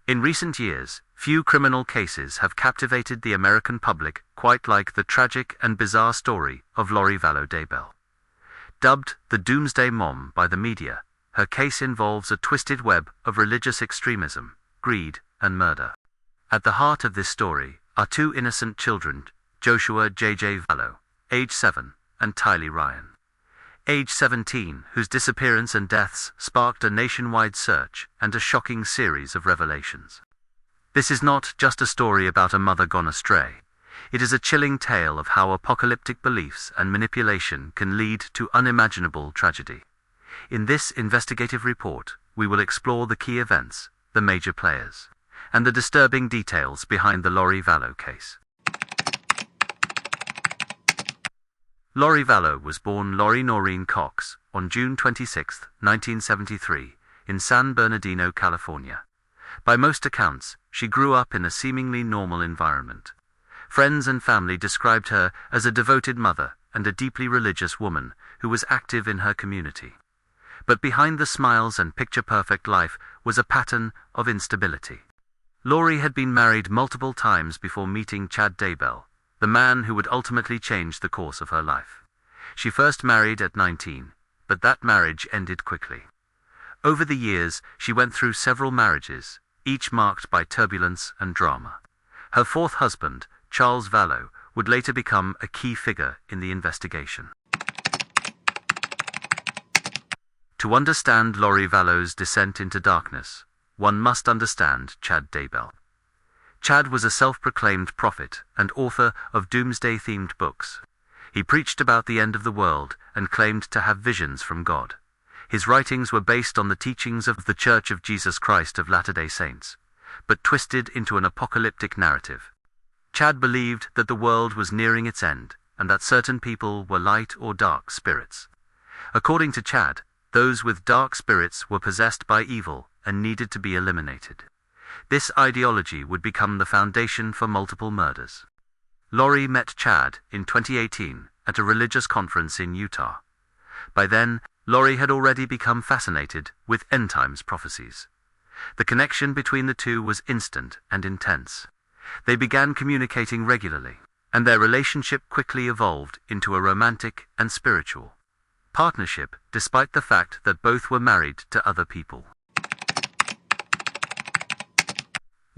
In recent years, few criminal cases have captivated the American public quite like the tragic and bizarre story of Lori Vallow Daybell. Dubbed the Doomsday Mom by the media, her case involves a twisted web of religious extremism, greed, and murder. At the heart of this story are two innocent children, Joshua J.J. Vallow, age 7, and Tylee Ryan, age 17, whose disappearance and deaths sparked a nationwide search and a shocking series of revelations. This is not just a story about a mother gone astray. It is a chilling tale of how apocalyptic beliefs and manipulation can lead to unimaginable tragedy. In this investigative report, we will explore the key events, the major players, and the disturbing details behind the Lori Vallow case. Lori Vallow was born Lori Noreen Cox on June 26, 1973, in San Bernardino, California. By most accounts, she grew up in a seemingly normal environment. Friends and family described her as a devoted mother and a deeply religious woman who was active in her community. But behind the smiles and picture-perfect life was a pattern of instability. Lori had been married multiple times before meeting Chad Daybell, the man who would ultimately change the course of her life. She first married at 19, but that marriage ended quickly. Over the years, she went through several marriages, each marked by turbulence and drama. Her fourth husband, Charles Vallow, would later become a key figure in the investigation. To understand Lori Vallow's descent into darkness, one must understand Chad Daybell. Chad was a self-proclaimed prophet and author of doomsday-themed books. He preached about the end of the world and claimed to have visions from God. His writings were based on the teachings of the Church of Jesus Christ of Latter-day Saints, but twisted into an apocalyptic narrative. Chad believed that the world was nearing its end and that certain people were light or dark spirits. According to Chad, those with dark spirits were possessed by evil and needed to be eliminated. This ideology would become the foundation for multiple murders. Lori met Chad in 2018 at a religious conference in Utah. By then, Lori had already become fascinated with end-times prophecies. The connection between the two was instant and intense. They began communicating regularly, and their relationship quickly evolved into a romantic and spiritual partnership, despite the fact that both were married to other people.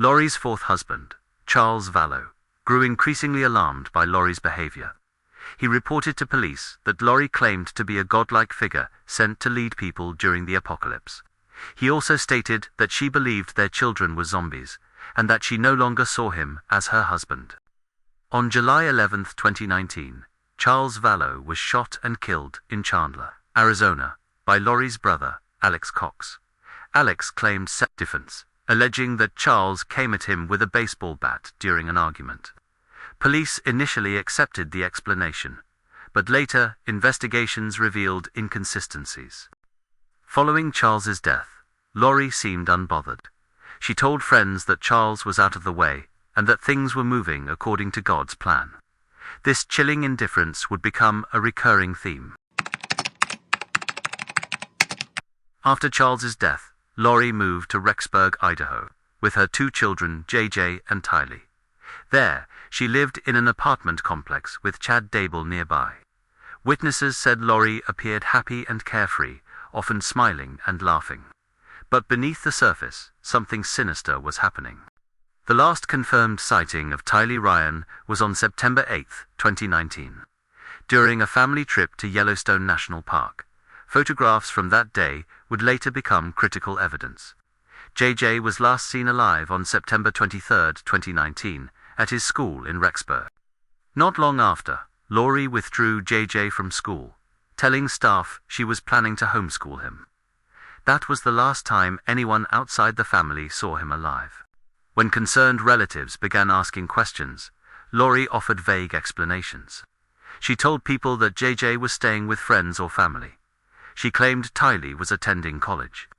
Lori's fourth husband, Charles Vallow, grew increasingly alarmed by Lori's behavior. He reported to police that Lori claimed to be a godlike figure sent to lead people during the apocalypse. He also stated that she believed their children were zombies, and that she no longer saw him as her husband. On July 11, 2019, Charles Vallow was shot and killed in Chandler, Arizona, by Lori's brother, Alex Cox. Alex claimed self-defense, alleging that Charles came at him with a baseball bat during an argument. Police initially accepted the explanation, but later investigations revealed inconsistencies. Following Charles's death, Lori seemed unbothered. She told friends that Charles was out of the way and that things were moving according to God's plan. This chilling indifference would become a recurring theme. After Charles's death, Lori moved to Rexburg, Idaho, with her two children, JJ and Tylee. There, she lived in an apartment complex with Chad Daybell nearby. Witnesses said Lori appeared happy and carefree, often smiling and laughing. But beneath the surface, something sinister was happening. The last confirmed sighting of Tylee Ryan was on September 8, 2019. During a family trip to Yellowstone National Park, photographs from that day would later become critical evidence. JJ was last seen alive on September 23, 2019, at his school in Rexburg. Not long after, Lori withdrew JJ from school, telling staff she was planning to homeschool him. That was the last time anyone outside the family saw him alive. When concerned relatives began asking questions, Lori offered vague explanations. She told people that JJ was staying with friends or family. She claimed Tylee was attending college.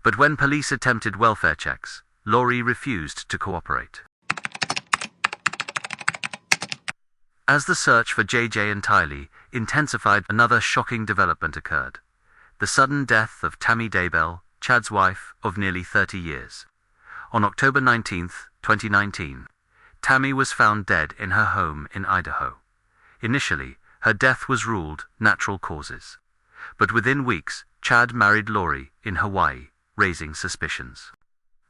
But when police attempted welfare checks, Lori refused to cooperate. As the search for JJ and Tylee intensified, another shocking development occurred. The sudden death of Tammy Daybell, Chad's wife of nearly 30 years. On October 19, 2019, Tammy was found dead in her home in Idaho. Initially, her death was ruled natural causes. But within weeks, Chad married Lori in Hawaii, raising suspicions.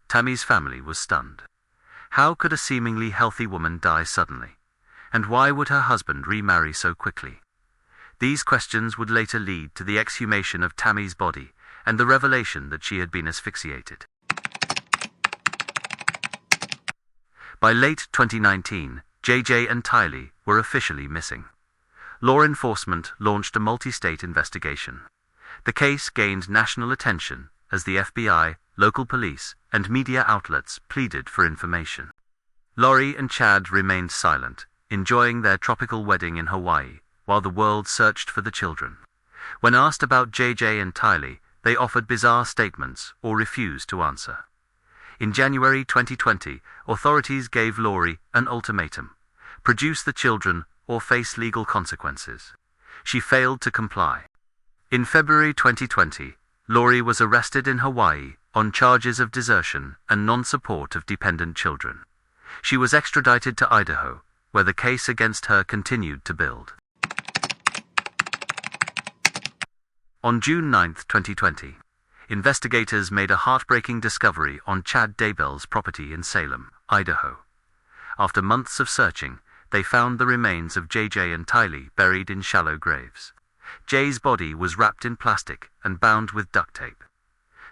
Tammy's family was stunned. How could a seemingly healthy woman die suddenly? And why would her husband remarry so quickly? These questions would later lead to the exhumation of Tammy's body and the revelation that she had been asphyxiated. By late 2019, JJ and Tylee were officially missing. Law enforcement launched a multi-state investigation. The case gained national attention as the FBI, local police, and media outlets pleaded for information. Lori and Chad remained silent, enjoying their tropical wedding in Hawaii, while the world searched for the children. When asked about JJ and Tylee, they offered bizarre statements or refused to answer. In January 2020, authorities gave Lori an ultimatum: produce the children or face legal consequences. She failed to comply. In February 2020, Lori was arrested in Hawaii on charges of desertion and non-support of dependent children. She was extradited to Idaho, where the case against her continued to build. On June 9, 2020, investigators made a heartbreaking discovery on Chad Daybell's property in Salem, Idaho. After months of searching, they found the remains of JJ and Tylee buried in shallow graves. Jay's body was wrapped in plastic and bound with duct tape.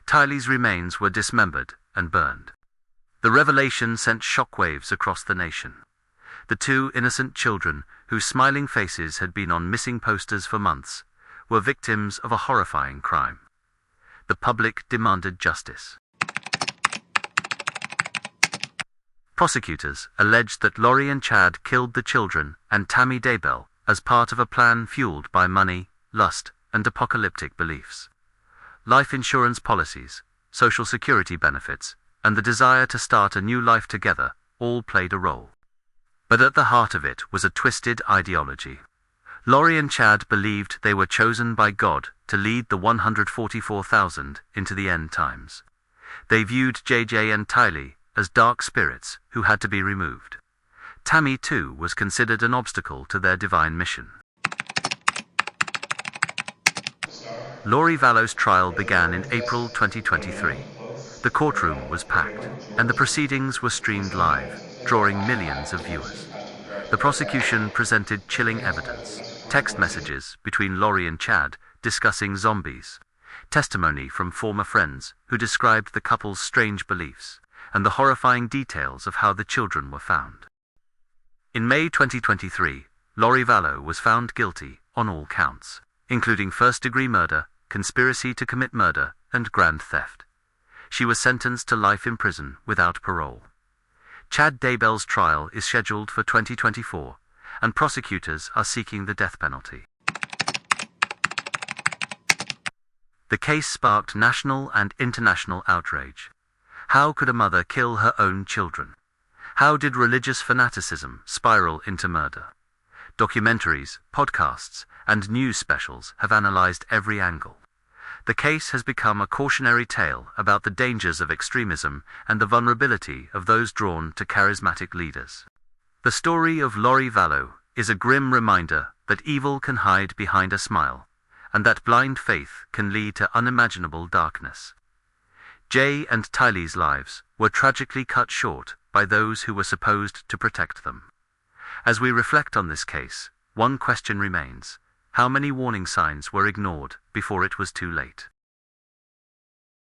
Tylee's remains were dismembered and burned. The revelation sent shockwaves across the nation. The two innocent children, whose smiling faces had been on missing posters for months, were victims of a horrifying crime. The public demanded justice. Prosecutors alleged that Lori and Chad killed the children and Tammy Daybell as part of a plan fueled by money, lust, and apocalyptic beliefs. Life insurance policies, social security benefits, and the desire to start a new life together all played a role. But at the heart of it was a twisted ideology. Lori and Chad believed they were chosen by God to lead the 144,000 into the end times. They viewed JJ and Tylee as dark spirits who had to be removed. Tammy, too, was considered an obstacle to their divine mission. Lori Vallow's trial began in April 2023. The courtroom was packed, and the proceedings were streamed live, drawing millions of viewers. The prosecution presented chilling evidence: text messages between Lori and Chad discussing zombies, testimony from former friends who described the couple's strange beliefs, and the horrifying details of how the children were found. In May 2023, Lori Vallow was found guilty on all counts, including first-degree murder, conspiracy to commit murder, and grand theft. She was sentenced to life in prison without parole. Chad Daybell's trial is scheduled for 2024, and prosecutors are seeking the death penalty. The case sparked national and international outrage. How could a mother kill her own children? How did religious fanaticism spiral into murder? Documentaries, podcasts, and news specials have analyzed every angle. The case has become a cautionary tale about the dangers of extremism and the vulnerability of those drawn to charismatic leaders. The story of Lori Vallow is a grim reminder that evil can hide behind a smile, and that blind faith can lead to unimaginable darkness. Jay and Tylee's lives were tragically cut short by those who were supposed to protect them. As we reflect on this case, one question remains: how many warning signs were ignored before it was too late?